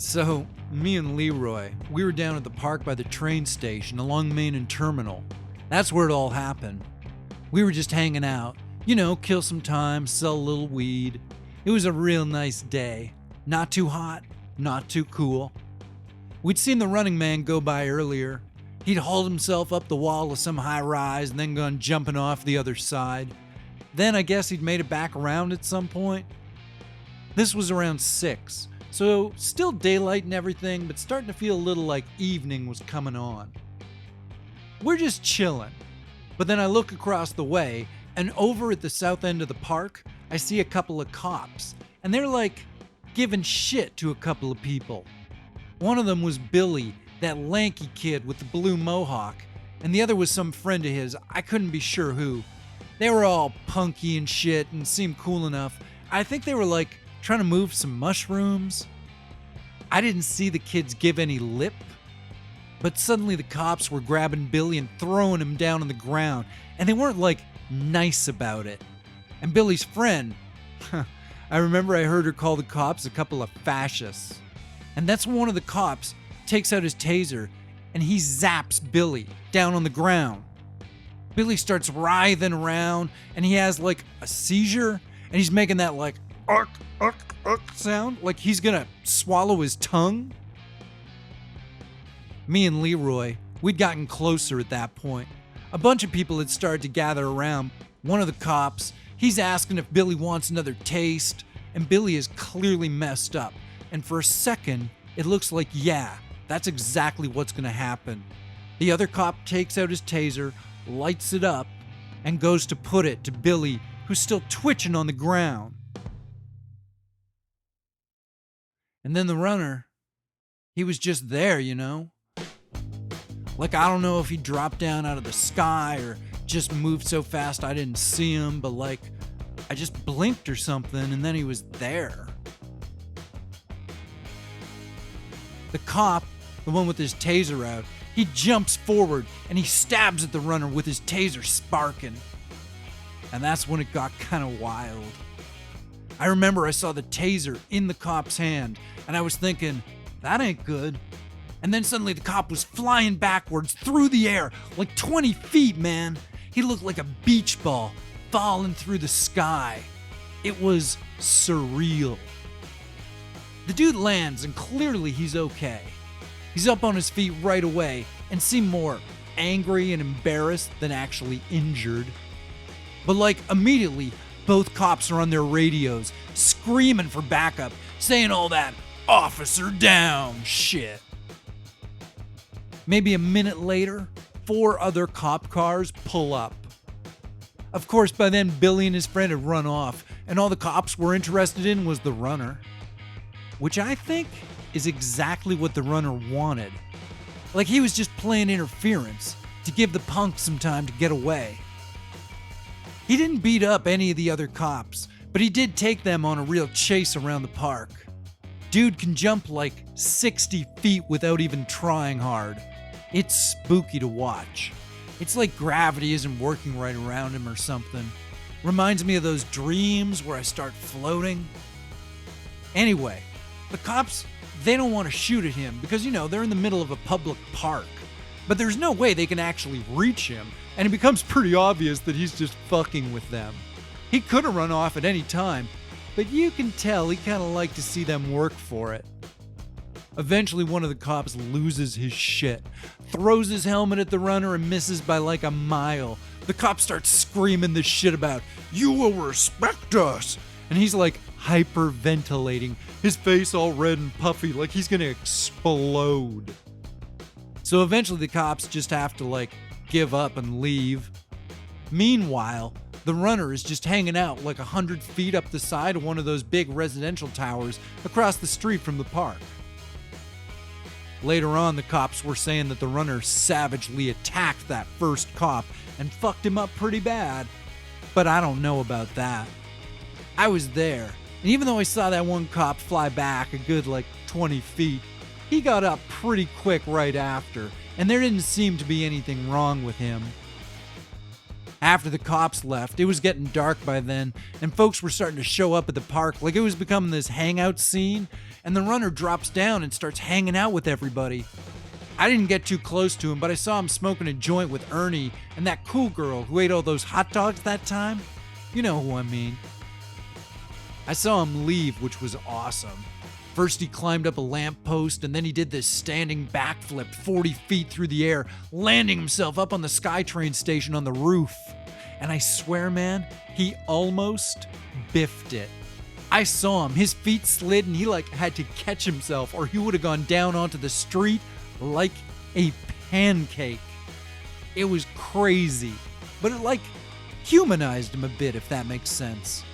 So, me and Leroy, we were down at the park by the train station along Main and Terminal. That's where it all happened. We were just hanging out, kill some time, sell a little weed. It was a real nice day. Not too hot, not too cool. We'd seen the running man go by earlier. He'd hauled himself up the wall of some high rise and then gone jumping off the other side. Then I guess he'd made it back around at some point. This was around 6. So, still daylight and everything, but starting to feel a little like evening was coming on. We're just chilling. But then I look across the way, and over at the south end of the park, I see a couple of cops. And they're like, giving shit to a couple of people. One of them was Billy, that lanky kid with the blue mohawk. And the other was some friend of his, I couldn't be sure who. They were all punky and shit and seemed cool enough. I think they were like, trying to move some mushrooms. I didn't see the kids give any lip, but suddenly the cops were grabbing Billy and throwing him down on the ground, and they weren't like nice about it. And Billy's friend, I remember I heard her call the cops a couple of fascists. And that's when one of the cops takes out his taser and he zaps Billy down on the ground. Billy starts writhing around and he has like a seizure and he's making that like ark sound, like he's gonna swallow his tongue. Me and Leroy, we'd gotten closer at that point. A bunch of people had started to gather around. One of the cops, he's asking if Billy wants another taste, and Billy is clearly messed up. And for a second, it looks like, yeah, that's exactly what's gonna happen. The other cop takes out his taser, lights it up, and goes to put it to Billy, who's still twitching on the ground. And then the runner, he was just there, Like, I don't know if he dropped down out of the sky or just moved so fast I didn't see him, but like, I just blinked or something and then he was there. The cop, the one with his taser out, he jumps forward and he stabs at the runner with his taser sparking. And that's when it got kind of wild. I remember I saw the taser in the cop's hand, and I was thinking, that ain't good. And then suddenly the cop was flying backwards through the air, like 20 feet, man. He looked like a beach ball falling through the sky. It was surreal. The dude lands, and clearly he's okay. He's up on his feet right away, and seemed more angry and embarrassed than actually injured. But like immediately, both cops are on their radios, screaming for backup, saying all that "officer down" shit. Maybe a minute later, 4 other cop cars pull up. Of course, by then, Billy and his friend had run off, and all the cops were interested in was the runner. Which I think is exactly what the runner wanted. Like he was just playing interference to give the punk some time to get away. He didn't beat up any of the other cops, but he did take them on a real chase around the park. Dude can jump like 60 feet without even trying hard. It's spooky to watch. It's like gravity isn't working right around him or something. Reminds me of those dreams where I start floating. Anyway, the cops, they don't want to shoot at him because, they're in the middle of a public park. But there's no way they can actually reach him, and it becomes pretty obvious that he's just fucking with them. He could have run off at any time, but you can tell he kind of liked to see them work for it. Eventually, one of the cops loses his shit, throws his helmet at the runner and misses by like a mile. The cop starts screaming this shit about, "You will respect us!" And he's like hyperventilating, his face all red and puffy like he's gonna explode. So eventually the cops just have to like give up and leave. Meanwhile, the runner is just hanging out like 100 feet up the side of one of those big residential towers across the street from the park. Later on, the cops were saying that the runner savagely attacked that first cop and fucked him up pretty bad. But I don't know about that. I was there, and even though I saw that one cop fly back a good like 20 feet, he got up pretty quick right after, and there didn't seem to be anything wrong with him. After the cops left, it was getting dark by then, and folks were starting to show up at the park like it was becoming this hangout scene, and the runner drops down and starts hanging out with everybody. I didn't get too close to him, but I saw him smoking a joint with Ernie and that cool girl who ate all those hot dogs that time. You know who I mean. I saw him leave, which was awesome. First he climbed up a lamppost, and then he did this standing backflip 40 feet through the air, landing himself up on the SkyTrain station on the roof. And I swear, man, he almost biffed it. I saw him, his feet slid, and he had to catch himself, or he would have gone down onto the street like a pancake. It was crazy, but it humanized him a bit, if that makes sense.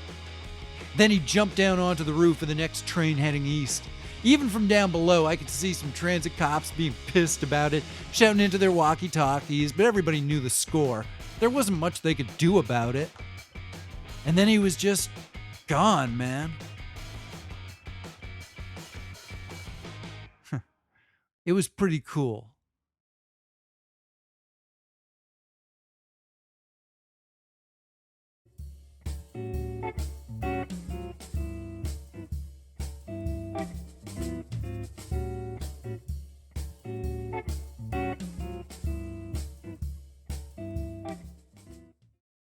Then he jumped down onto the roof of the next train heading east. Even from down below, I could see some transit cops being pissed about it, shouting into their walkie-talkies, but everybody knew the score. There wasn't much they could do about it. And then he was just gone, man. It was pretty cool.